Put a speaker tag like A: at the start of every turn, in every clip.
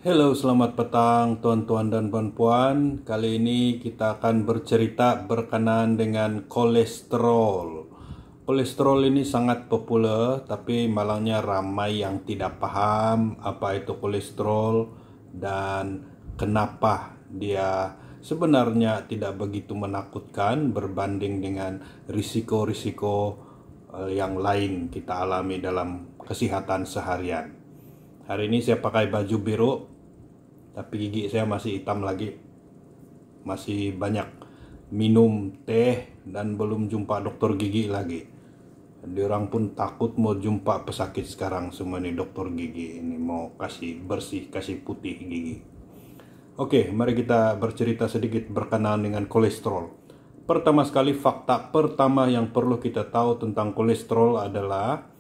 A: Halo, selamat petang tuan-tuan dan puan-puan. Kali ini kita akan bercerita berkenaan dengan kolesterol. Kolesterol ini sangat populer, tapi malangnya ramai yang tidak paham apa itu kolesterol dan kenapa dia sebenarnya tidak begitu menakutkan berbanding dengan risiko-risiko yang lain kita alami dalam kesehatan seharian. Hari ini saya pakai baju biru, tapi gigi saya masih hitam lagi. Masih banyak minum teh dan belum jumpa dokter gigi lagi. Diorang pun takut mau jumpa pesakit sekarang semua nih dokter gigi. Ini mau kasih bersih, kasih putih gigi. Oke, mari kita bercerita sedikit berkenaan dengan kolesterol. Pertama sekali, fakta pertama yang perlu kita tahu tentang kolesterol adalah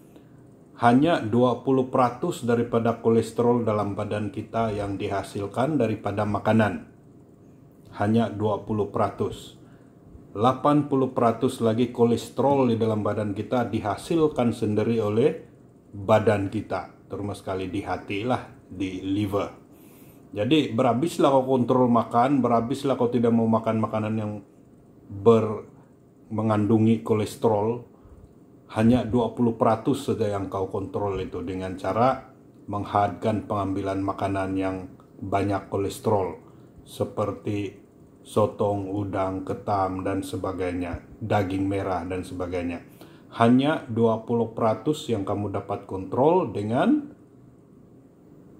A: hanya 20% daripada kolesterol dalam badan kita yang dihasilkan daripada makanan. Hanya 20%. 80% lagi kolesterol di dalam badan kita dihasilkan sendiri oleh badan kita. Terutama sekali di hati lah, di liver. Jadi berhabislah kau kontrol makan, berhabislah kau tidak mau makan makanan yang mengandungi kolesterol. Hanya 20% saja yang kau kontrol itu dengan cara menghadkan pengambilan makanan yang banyak kolesterol seperti sotong, udang, ketam dan sebagainya, daging merah dan sebagainya. Hanya 20% yang kamu dapat kontrol dengan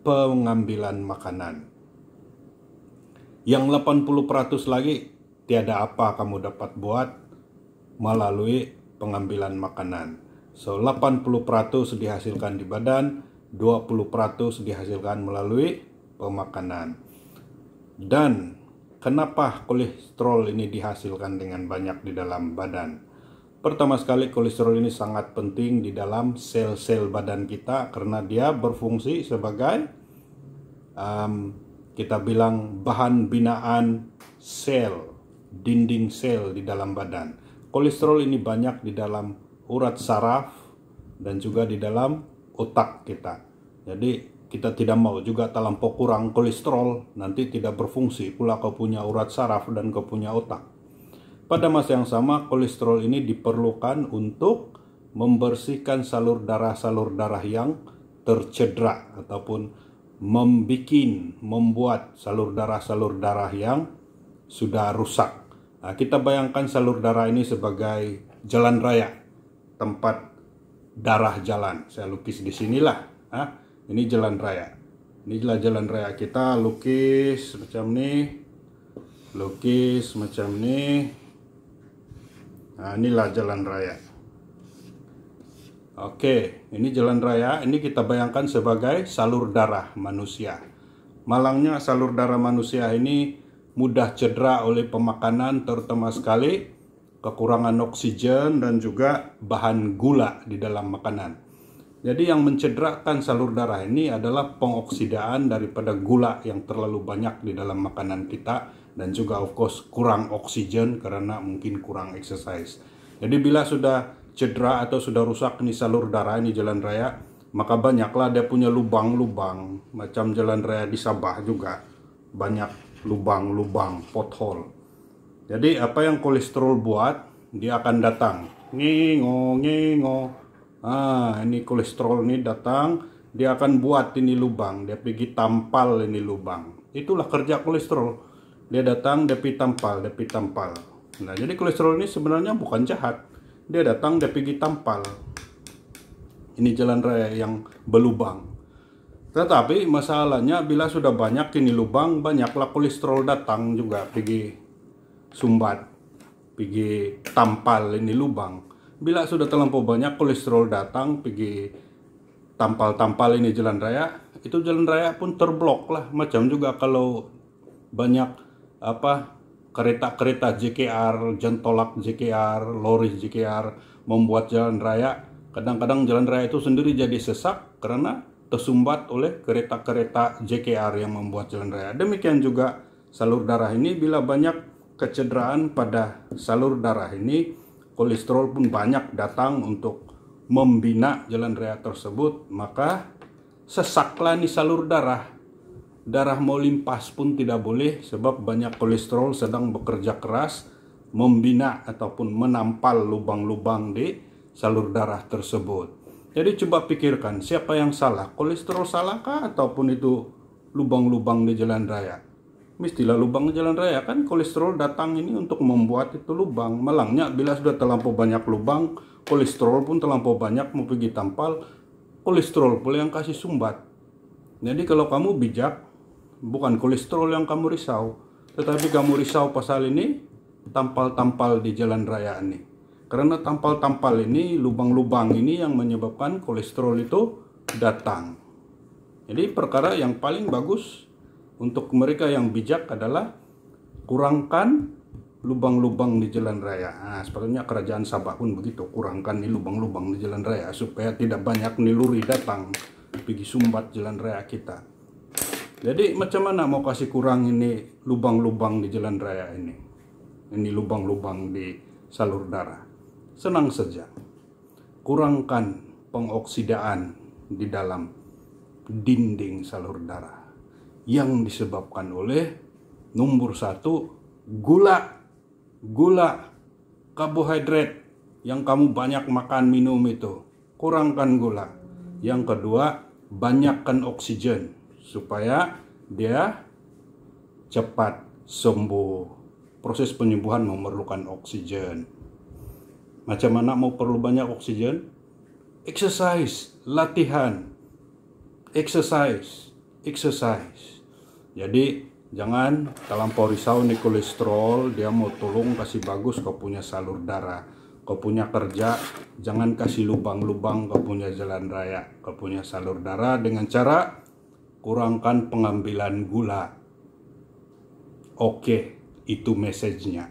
A: pengambilan makanan. Yang 80% lagi tiada apa kamu dapat buat melalui pengambilan makanan. So 80% dihasilkan di badan, 20% dihasilkan melalui pemakanan. Dan kenapa kolesterol ini dihasilkan dengan banyak di dalam badan? Pertama sekali, kolesterol ini sangat penting di dalam sel-sel badan kita karena dia berfungsi sebagai kita bilang bahan binaan sel, dinding sel di dalam badan. Kolesterol ini banyak di dalam urat saraf dan juga di dalam otak kita. Jadi kita tidak mau juga terlampau kurang kolesterol, nanti tidak berfungsi pula kau punya urat saraf dan kau punya otak. Pada masa yang sama, kolesterol ini diperlukan untuk membersihkan salur darah yang tercedera ataupun membuat salur darah yang sudah rusak. Nah, kita bayangkan salur darah ini sebagai jalan raya, tempat darah jalan. Saya lukis di sinilah. Ini jalan raya. Inilah jalan raya kita, lukis macam ini. Lukis macam ini. Nah, inilah jalan raya. Oke, ini jalan raya. Ini kita bayangkan sebagai salur darah manusia. Malangnya salur darah manusia ini mudah cedera oleh pemakanan, terutama sekali kekurangan oksigen dan juga bahan gula di dalam makanan. Jadi yang mencederakan salur darah ini adalah pengoksidaan daripada gula yang terlalu banyak di dalam makanan kita dan juga of course kurang oksigen karena mungkin kurang exercise. Jadi bila sudah cedera atau sudah rusak nih salur darah ini jalan raya, maka banyaklah dia punya lubang-lubang macam jalan raya di Sabah juga banyak lubang-lubang, pothole. Jadi apa yang kolesterol buat, dia akan datang. Ngingo. Ini kolesterol ini datang, dia akan buat ini lubang, dia pergi tampal ini lubang. Itulah kerja kolesterol. Dia datang, dia pergi tampal. Nah, jadi kolesterol ini sebenarnya bukan jahat. Dia datang, dia pergi tampal. Ini jalan raya yang berlubang. Tetapi masalahnya bila sudah banyak ini lubang, banyaklah kolesterol datang juga pergi sumbat, pergi tampal ini lubang. Bila sudah terlampau banyak kolesterol datang pergi tampal-tampal ini jalan raya, itu jalan raya pun terblok lah. Macam juga kalau banyak kereta-kereta JKR, jentolak JKR, lori JKR membuat jalan raya, kadang-kadang jalan raya itu sendiri jadi sesak karena tersumbat oleh kereta-kereta JKR yang membuat jalan raya. Demikian juga salur darah ini, bila banyak kecederaan pada salur darah ini, kolesterol pun banyak datang untuk membina jalan raya tersebut, maka sesaklah nih salur darah. darah mau limpas pun tidak boleh, sebab banyak kolesterol sedang bekerja keras membina ataupun menampal lubang-lubang di salur darah tersebut. Jadi coba pikirkan, siapa yang salah? Kolesterol salahkah ataupun itu lubang-lubang di jalan raya? Mestilah lubang di jalan raya, kan kolesterol datang ini untuk membuat itu lubang. Malangnya bila sudah terlampau banyak lubang, kolesterol pun terlampau banyak mau pergi tampal, kolesterol pula yang kasih sumbat. Jadi kalau kamu bijak, bukan kolesterol yang kamu risau, tetapi kamu risau pasal ini tampal-tampal di jalan raya ini. Karena tampal-tampal ini, lubang-lubang ini yang menyebabkan kolesterol itu datang. Jadi perkara yang paling bagus untuk mereka yang bijak adalah kurangkan lubang-lubang di jalan raya. Nah, sepatutnya kerajaan Sabah pun begitu, kurangkan nih lubang-lubang di jalan raya supaya tidak banyak niluri datang pergi sumbat jalan raya kita. Jadi macam mana mau kasih kurang ini lubang-lubang di jalan raya ini? Ini lubang-lubang di salur darah. Senang saja. Kurangkan pengoksidaan di dalam dinding salur darah yang disebabkan oleh nomor 1, gula, karbohidrat yang kamu banyak makan minum itu, kurangkan gula. Yang kedua, banyakkan oksigen supaya dia cepat sembuh. Proses penyembuhan memerlukan oksigen. Macam mana mau perlu banyak oksigen? Exercise, latihan. Exercise. Jadi jangan terlampau risau nih kolesterol, dia mau tolong kasih bagus kau punya salur darah. Kau punya kerja, jangan kasih lubang-lubang kau punya jalan raya, kau punya salur darah dengan cara kurangkan pengambilan gula. Oke, itu message-nya.